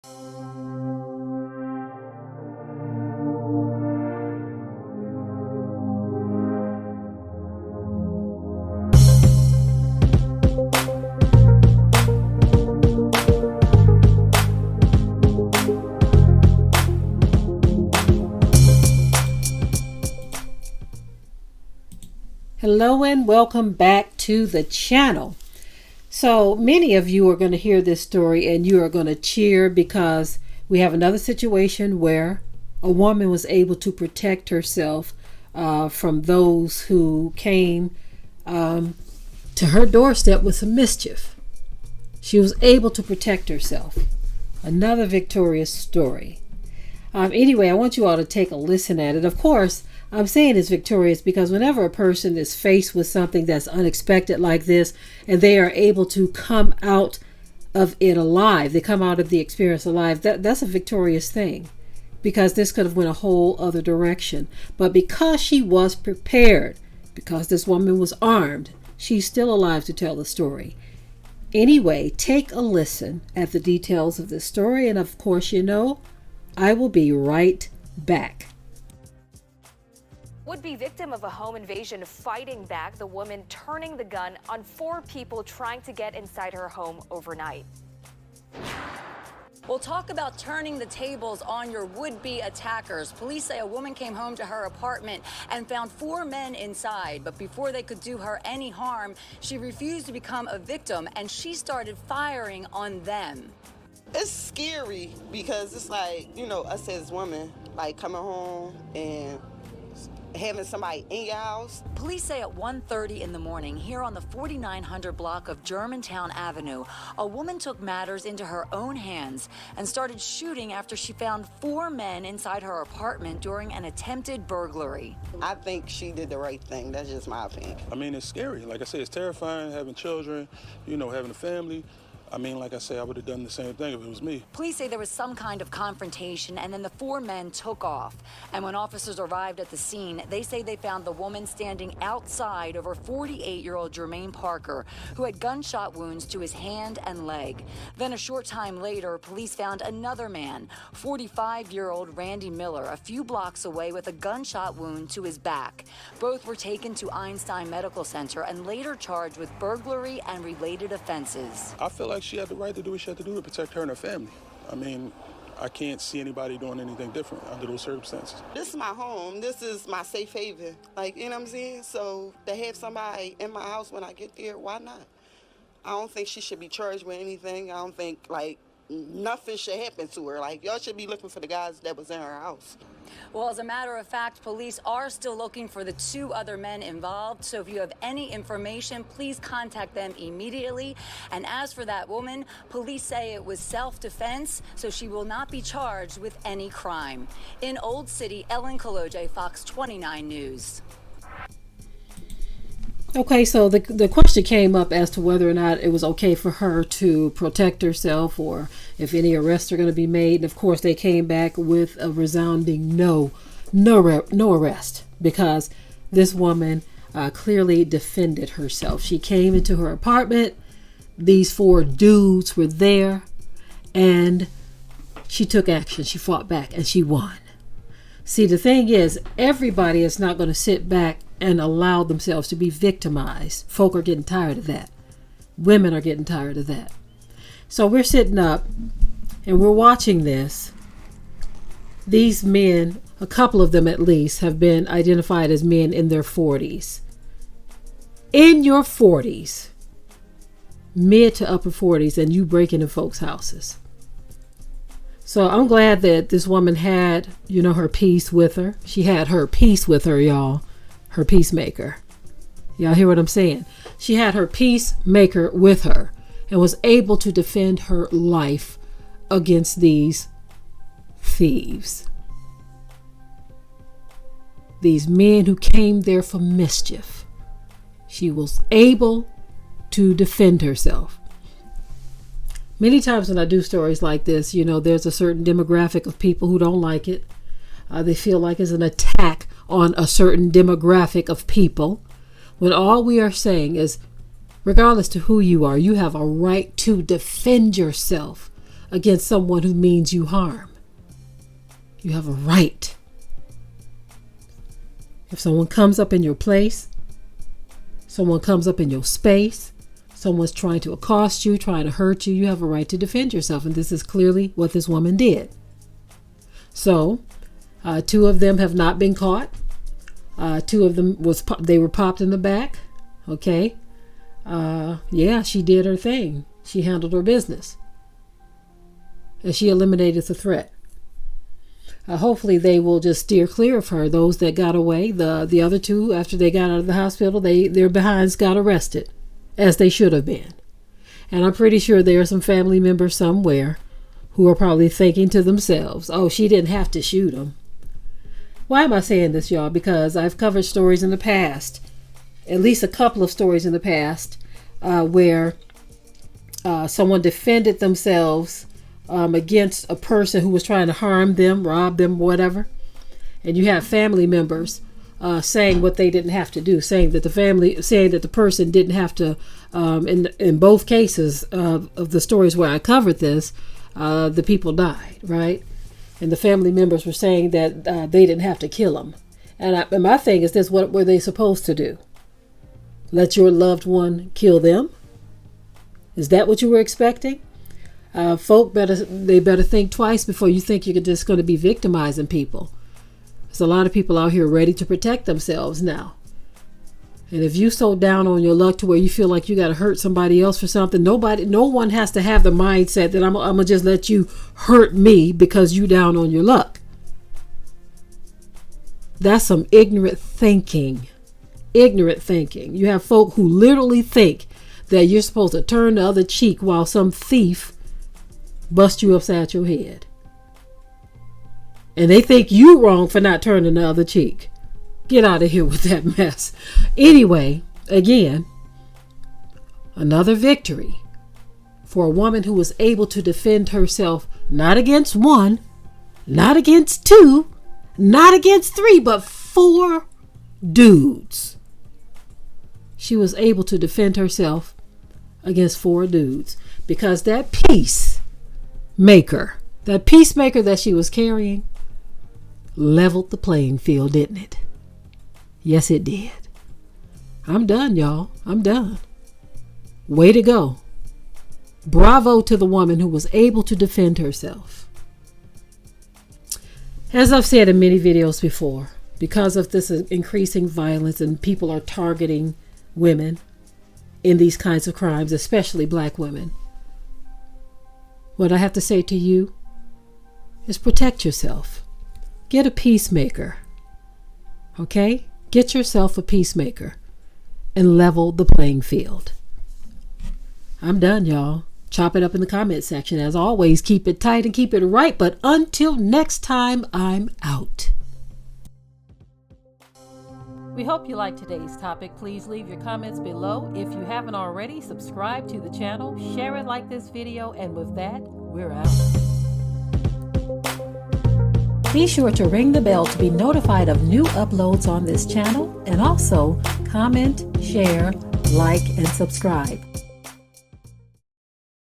Hello and welcome back to the channel. So many of you are going to hear this story and you are going to cheer because we have another situation where a woman was able to protect herself from those who came to her doorstep with some mischief. She was able to protect herself. Another victorious story. Anyway, I want you all to take a listen at it. Of course, I'm saying it's victorious because whenever a person is faced with something that's unexpected like this and they are able to come out of it alive, they come out of the experience alive, that's a victorious thing, because this could have went a whole other direction. But because she was prepared, because this woman was armed, she's still alive to tell the story. Anyway, take a listen at the details of this story, and of course, I will be right back. Would-be victim of a home invasion fighting back, the woman turning the gun on 4 people trying to get inside her home overnight. We'll talk about turning the tables on your would-be attackers. Police say a woman came home to her apartment and found 4 men inside, but before they could do her any harm, she refused to become a victim and she started firing on them. It's scary because it's like, us as women, like coming home and having somebody in your house. Police say at 1:30 in the morning here on the 4900 block of Germantown Avenue, a woman took matters into her own hands and started shooting after she found 4 men inside her apartment during an attempted burglary. I think she did the right thing. That's just my opinion. I mean, it's scary. Like I say, it's terrifying having children, having a family. I mean, like I say, I would have done the same thing if it was me. Police say there was some kind of confrontation, and then the 4 men took off. And when officers arrived at the scene, they say they found the woman standing outside over 48-year-old Jermaine Parker, who had gunshot wounds to his hand and leg. Then a short time later, police found another man, 45-year-old Randy Miller, a few blocks away with a gunshot wound to his back. Both were taken to Einstein Medical Center and later charged with burglary and related offenses. I feel like she had the right to do what she had to do to protect her and her family. I mean, I can't see anybody doing anything different under those circumstances. This is my home. This is my safe haven. Like, you know what I'm saying? So to have somebody in my house when I get there, why not? I don't think she should be charged with anything. I don't think, nothing should happen to her. Like, y'all should be looking for the guys that was in her house. Well, as a matter of fact, police are still looking for the 2 other men involved. So if you have any information, please contact them immediately. And as for that woman, police say it was self-defense, so she will not be charged with any crime. In Old City, Ellen Kaloje, Fox 29 News. Okay, so the question came up as to whether or not it was okay for her to protect herself or if any arrests are going to be made. And of course, they came back with a resounding no arrest, because this woman clearly defended herself. She came into her apartment. These 4 dudes were there and she took action. She fought back and she won. See, the thing is, everybody is not going to sit back and allow themselves to be victimized. Folk are getting tired of that. Women are getting tired of that. So we're sitting up and we're watching this. These men, a couple of them at least, have been identified as men in their 40s. In your 40s, mid to upper 40s, and you breaking in folks' houses. So I'm glad that this woman had, her peace with her. She had her peace with her, y'all. Her peacemaker. Y'all hear what I'm saying? She had her peacemaker with her and was able to defend her life against these thieves. These men who came there for mischief. She was able to defend herself. Many times when I do stories like this, there's a certain demographic of people who don't like it. They feel like it's an attack on a certain demographic of people, when all we are saying is, regardless to who you are, you have a right to defend yourself against someone who means you harm. You have a right. If someone comes up in your place, someone comes up in your space, someone's trying to accost you, trying to hurt you, you have a right to defend yourself. And this is clearly what this woman did. So, 2 of them have not been caught. 2 of them they were popped in the back. Okay. Yeah, she did her thing. She handled her business. And she eliminated the threat. Hopefully they will just steer clear of her. Those that got away, the other 2, after they got out of the hospital, their behinds got arrested, as they should have been. And I'm pretty sure there are some family members somewhere who are probably thinking to themselves, oh, she didn't have to shoot him. Why am I saying this, y'all? Because I've covered stories in the past, at least a couple of stories in the past, where someone defended themselves against a person who was trying to harm them, rob them, whatever. And you have family members saying what they didn't have to do, saying that the person didn't have to. In both cases of the stories where I covered this, the people died, right? And the family members were saying that they didn't have to kill them. And my thing is this: what were they supposed to do? Let your loved one kill them? Is that what you were expecting? Folk better think twice before you think you're just going to be victimizing people. There's a lot of people out here ready to protect themselves now. And if you so down on your luck to where you feel like you got to hurt somebody else for something, no one has to have the mindset that I'm gonna just let you hurt me because you down on your luck. That's some ignorant thinking. Ignorant thinking. You have folk who literally think that you're supposed to turn the other cheek while some thief bust you upside your head. And they think you wrong for not turning the other cheek. Get out of here with that mess. Anyway, again, another victory for a woman who was able to defend herself, not against 1, not against 2, not against 3, but 4 dudes. She was able to defend herself against 4 dudes because that peacemaker that she was carrying leveled the playing field, didn't it? Yes, it did. I'm done, y'all. I'm done. Way to go. Bravo to the woman who was able to defend herself. As I've said in many videos before, because of this increasing violence and people are targeting women in these kinds of crimes, especially black women, what I have to say to you is protect yourself. Get a peacemaker. Okay? Get yourself a peacemaker and level the playing field. I'm done, y'all. Chop it up in the comment section. As always, keep it tight and keep it right. But until next time, I'm out. We hope you liked today's topic. Please leave your comments below. If you haven't already, subscribe to the channel, share it like this video, and with that, we're out. Be sure to ring the bell to be notified of new uploads on this channel, and also comment, share, like, and subscribe.